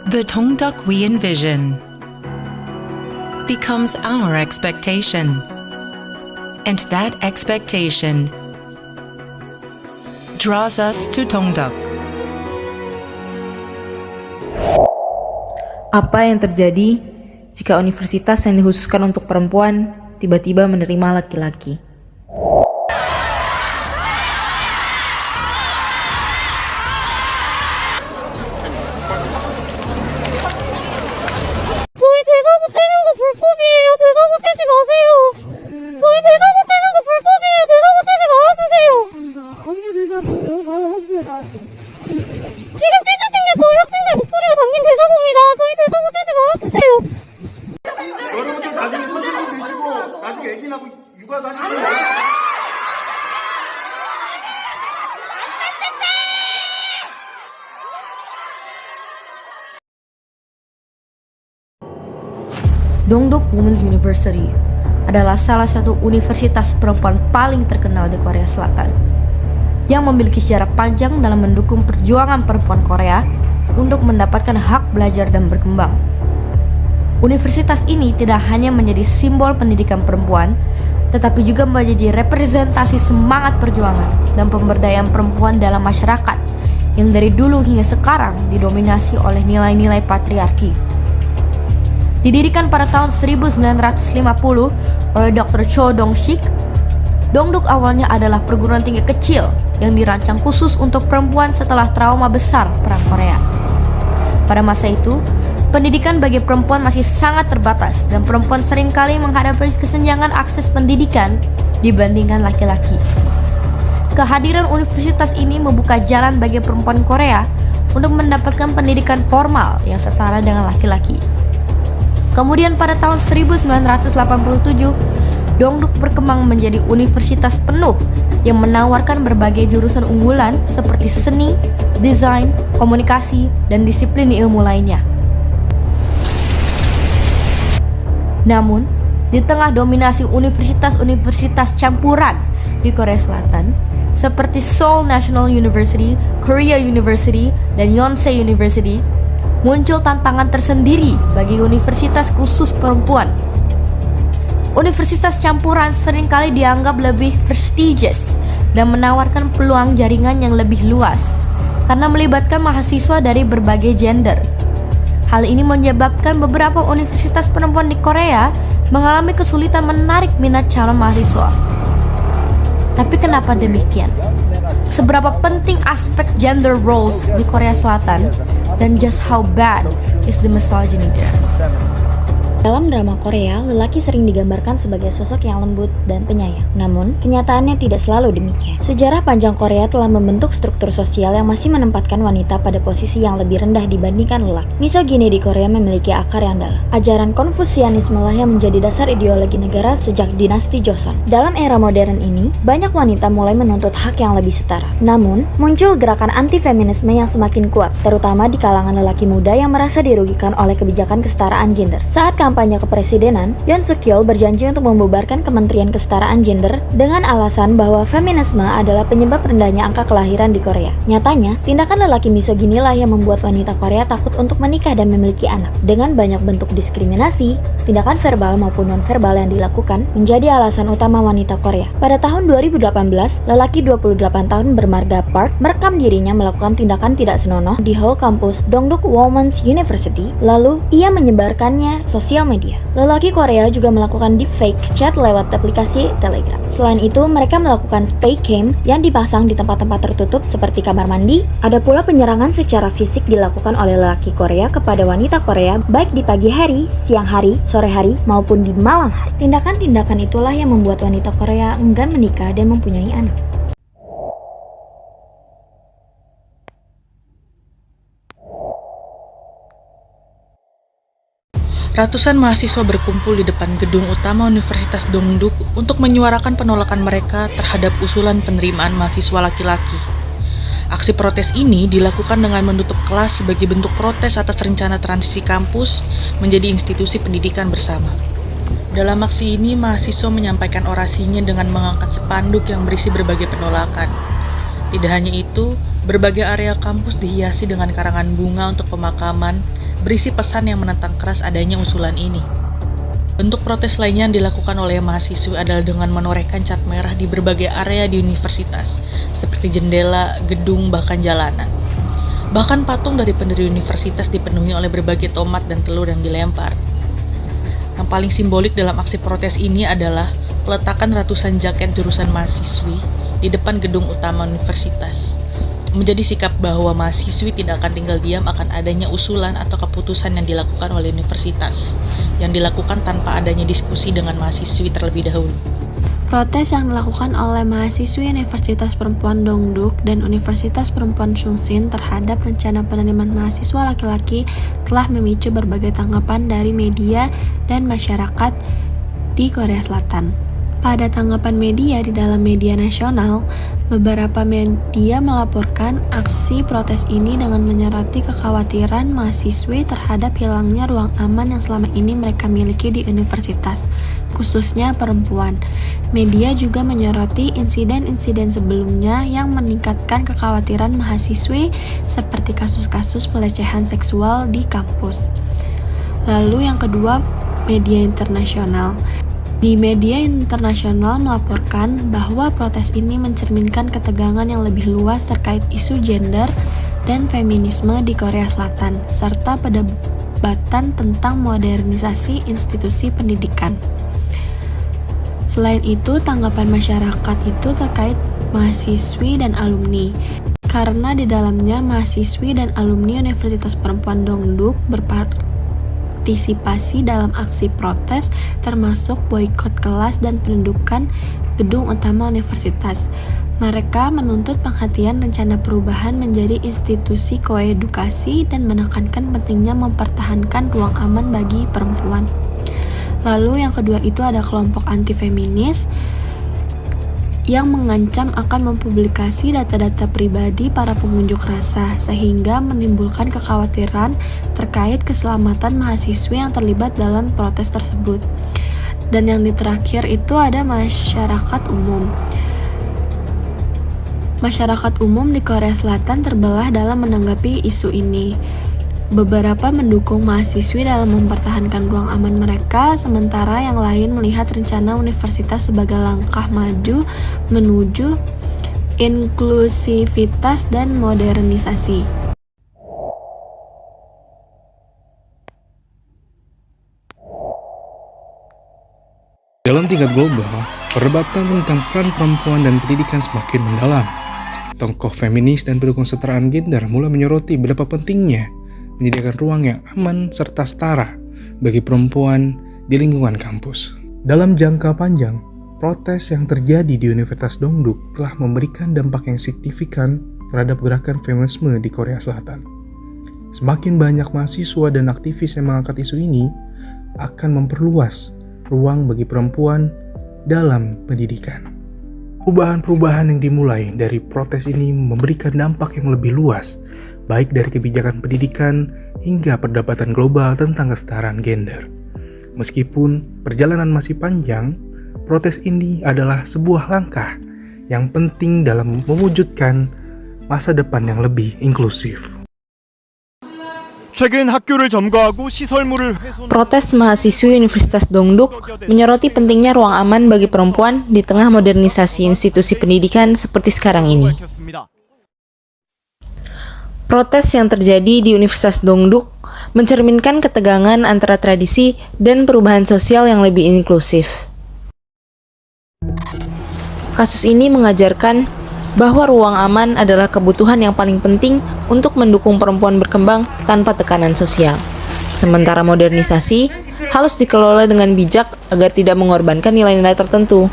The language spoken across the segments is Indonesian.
The Tongduk we envision becomes our expectation, and that expectation draws us to Tongduk. Apa yang terjadi jika universitas yang dikhususkan untuk perempuan tiba-tiba menerima laki-laki? 저희 대가부 떼는 거 불법이에요. 대가부 떼지 마세요. 저희 대가부 떼는 거 불법이에요. 대가부 떼지 말아주세요. 지금 삐져진 게 저희 학생들 목소리가 담긴 대가부입니다. 저희 대가부 떼지 말아주세요. 여러분들 나중에 선생님 되시고 나중에 애기 낳고 육아 하시는 거예요? Dongduk Women's University adalah salah satu universitas perempuan paling terkenal di Korea Selatan yang memiliki sejarah panjang dalam mendukung perjuangan perempuan Korea untuk mendapatkan hak belajar dan berkembang. Universitas ini tidak hanya menjadi simbol pendidikan perempuan, tetapi juga menjadi representasi semangat perjuangan dan pemberdayaan perempuan dalam masyarakat yang dari dulu hingga sekarang didominasi oleh nilai-nilai patriarki. Didirikan pada tahun 1950 oleh Dr. Cho Dong-sik, Dongduk awalnya adalah perguruan tinggi kecil yang dirancang khusus untuk perempuan setelah trauma besar Perang Korea. Pada masa itu, pendidikan bagi perempuan masih sangat terbatas dan perempuan seringkali menghadapi kesenjangan akses pendidikan dibandingkan laki-laki. Kehadiran universitas ini membuka jalan bagi perempuan Korea untuk mendapatkan pendidikan formal yang setara dengan laki-laki. Kemudian pada tahun 1987, Dongduk berkembang menjadi universitas penuh yang menawarkan berbagai jurusan unggulan seperti seni, desain, komunikasi, dan disiplin ilmu lainnya. Namun, di tengah dominasi universitas-universitas campuran di Korea Selatan, seperti Seoul National University, Korea University, dan Yonsei University, muncul tantangan tersendiri bagi universitas khusus perempuan. Universitas campuran seringkali dianggap lebih prestigious dan menawarkan peluang jaringan yang lebih luas karena melibatkan mahasiswa dari berbagai gender. Hal ini menyebabkan beberapa universitas perempuan di Korea mengalami kesulitan menarik minat calon mahasiswa. Tapi kenapa demikian? Seberapa penting aspek gender roles di Korea Selatan, dan just how bad is the misogyny there? Dalam drama Korea, lelaki sering digambarkan sebagai sosok yang lembut dan penyayang. Namun, kenyataannya tidak selalu demikian. Sejarah panjang Korea telah membentuk struktur sosial yang masih menempatkan wanita pada posisi yang lebih rendah dibandingkan lelaki. Misogini di Korea memiliki akar yang dalam. Ajaran Konfusianisme lah yang menjadi dasar ideologi negara sejak dinasti Joseon. Dalam era modern ini, banyak wanita mulai menuntut hak yang lebih setara. Namun, muncul gerakan anti-feminisme yang semakin kuat, terutama di kalangan lelaki muda yang merasa dirugikan oleh kebijakan kesetaraan gender. Saat kampanye kepresidenan, Yoon Suk Yeol berjanji untuk membubarkan Kementerian Kesetaraan Gender dengan alasan bahwa feminisme adalah penyebab rendahnya angka kelahiran di Korea. Nyatanya, tindakan lelaki misogini lah yang membuat wanita Korea takut untuk menikah dan memiliki anak. Dengan banyak bentuk diskriminasi, tindakan verbal maupun non-verbal yang dilakukan menjadi alasan utama wanita Korea. Pada tahun 2018, lelaki 28 tahun bermarga Park merekam dirinya melakukan tindakan tidak senonoh di hall kampus Dongduk Women's University, lalu ia menyebarkannya sosial media. Lelaki Korea juga melakukan deepfake chat lewat aplikasi Telegram. Selain itu, mereka melakukan spy cam yang dipasang di tempat-tempat tertutup seperti kamar mandi. Ada pula penyerangan secara fisik dilakukan oleh lelaki Korea kepada wanita Korea baik di pagi hari, siang hari, sore hari, maupun di malam hari. Tindakan-tindakan itulah yang membuat wanita Korea enggan menikah dan mempunyai anak. Ratusan mahasiswa berkumpul di depan gedung utama Universitas Dongduk untuk menyuarakan penolakan mereka terhadap usulan penerimaan mahasiswa laki-laki. Aksi protes ini dilakukan dengan menutup kelas sebagai bentuk protes atas rencana transisi kampus menjadi institusi pendidikan bersama. Dalam aksi ini, mahasiswa menyampaikan orasinya dengan mengangkat spanduk yang berisi berbagai penolakan. Tidak hanya itu, berbagai area kampus dihiasi dengan karangan bunga untuk pemakaman berisi pesan yang menentang keras adanya usulan ini. Bentuk protes lainnya yang dilakukan oleh mahasiswa adalah dengan menorehkan cat merah di berbagai area di universitas, seperti jendela, gedung, bahkan jalanan. Bahkan patung dari pendiri universitas dipenuhi oleh berbagai tomat dan telur yang dilempar. Yang paling simbolik dalam aksi protes ini adalah peletakan ratusan jaket jurusan mahasiswi di depan gedung utama universitas. Menjadi sikap bahwa mahasiswi tidak akan tinggal diam akan adanya usulan atau keputusan yang dilakukan oleh universitas, yang dilakukan tanpa adanya diskusi dengan mahasiswi terlebih dahulu. Protes yang dilakukan oleh mahasiswi Universitas Perempuan Dongduk dan Universitas Perempuan Chungsin terhadap rencana penerimaan mahasiswa laki-laki telah memicu berbagai tanggapan dari media dan masyarakat di Korea Selatan. Pada tanggapan media di dalam media nasional, beberapa media melaporkan aksi protes ini dengan menyoroti kekhawatiran mahasiswi terhadap hilangnya ruang aman yang selama ini mereka miliki di universitas, khususnya perempuan. Media juga menyoroti insiden-insiden sebelumnya yang meningkatkan kekhawatiran mahasiswi seperti kasus-kasus pelecehan seksual di kampus. Lalu yang kedua, media internasional. Di media internasional melaporkan bahwa protes ini mencerminkan ketegangan yang lebih luas terkait isu gender dan feminisme di Korea Selatan, serta perdebatan tentang modernisasi institusi pendidikan. Selain itu, tanggapan masyarakat itu terkait mahasiswi dan alumni, karena di dalamnya mahasiswi dan alumni Universitas Perempuan Dongduk berpartisipasi dalam aksi protes, termasuk boikot kelas dan pendudukan gedung utama universitas. Mereka menuntut penghentian rencana perubahan menjadi institusi koedukasi dan menekankan pentingnya mempertahankan ruang aman bagi perempuan. Lalu yang kedua itu ada kelompok anti-feminis yang mengancam akan mempublikasi data-data pribadi para pengunjuk rasa sehingga menimbulkan kekhawatiran terkait keselamatan mahasiswa yang terlibat dalam protes tersebut. Dan yang terakhir itu ada masyarakat umum. Masyarakat umum di Korea Selatan terbelah dalam menanggapi isu ini. Beberapa mendukung mahasiswi dalam mempertahankan ruang aman mereka, sementara yang lain melihat rencana universitas sebagai langkah maju menuju inklusivitas dan modernisasi. Dalam tingkat global, perdebatan tentang peran perempuan dan pendidikan semakin mendalam. Tokoh feminis dan pendukung kesetaraan gender mulai menyoroti betapa pentingnya menyediakan ruang yang aman serta setara bagi perempuan di lingkungan kampus. Dalam jangka panjang, protes yang terjadi di Universitas Dongduk telah memberikan dampak yang signifikan terhadap gerakan feminisme di Korea Selatan. Semakin banyak mahasiswa dan aktivis yang mengangkat isu ini akan memperluas ruang bagi perempuan dalam pendidikan. Perubahan-perubahan yang dimulai dari protes ini memberikan dampak yang lebih luas, baik dari kebijakan pendidikan hingga perdebatan global tentang kesetaraan gender. Meskipun perjalanan masih panjang, protes ini adalah sebuah langkah yang penting dalam mewujudkan masa depan yang lebih inklusif. Protes mahasiswi Universitas Dongduk menyoroti pentingnya ruang aman bagi perempuan di tengah modernisasi institusi pendidikan seperti sekarang ini. Protes yang terjadi di Universitas Dongduk mencerminkan ketegangan antara tradisi dan perubahan sosial yang lebih inklusif. Kasus ini mengajarkan bahwa ruang aman adalah kebutuhan yang paling penting untuk mendukung perempuan berkembang tanpa tekanan sosial. Sementara modernisasi harus dikelola dengan bijak agar tidak mengorbankan nilai-nilai tertentu.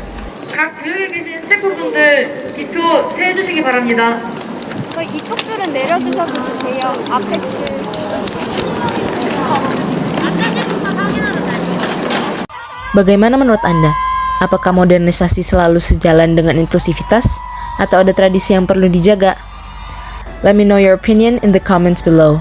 이쪽 줄은 내려주셔도 돼요. 앞에 줄. Bagaimana menurut Anda? Apakah modernisasi selalu sejalan dengan inklusivitas? Atau ada tradisi yang perlu dijaga? Let me know your opinion in the comments below.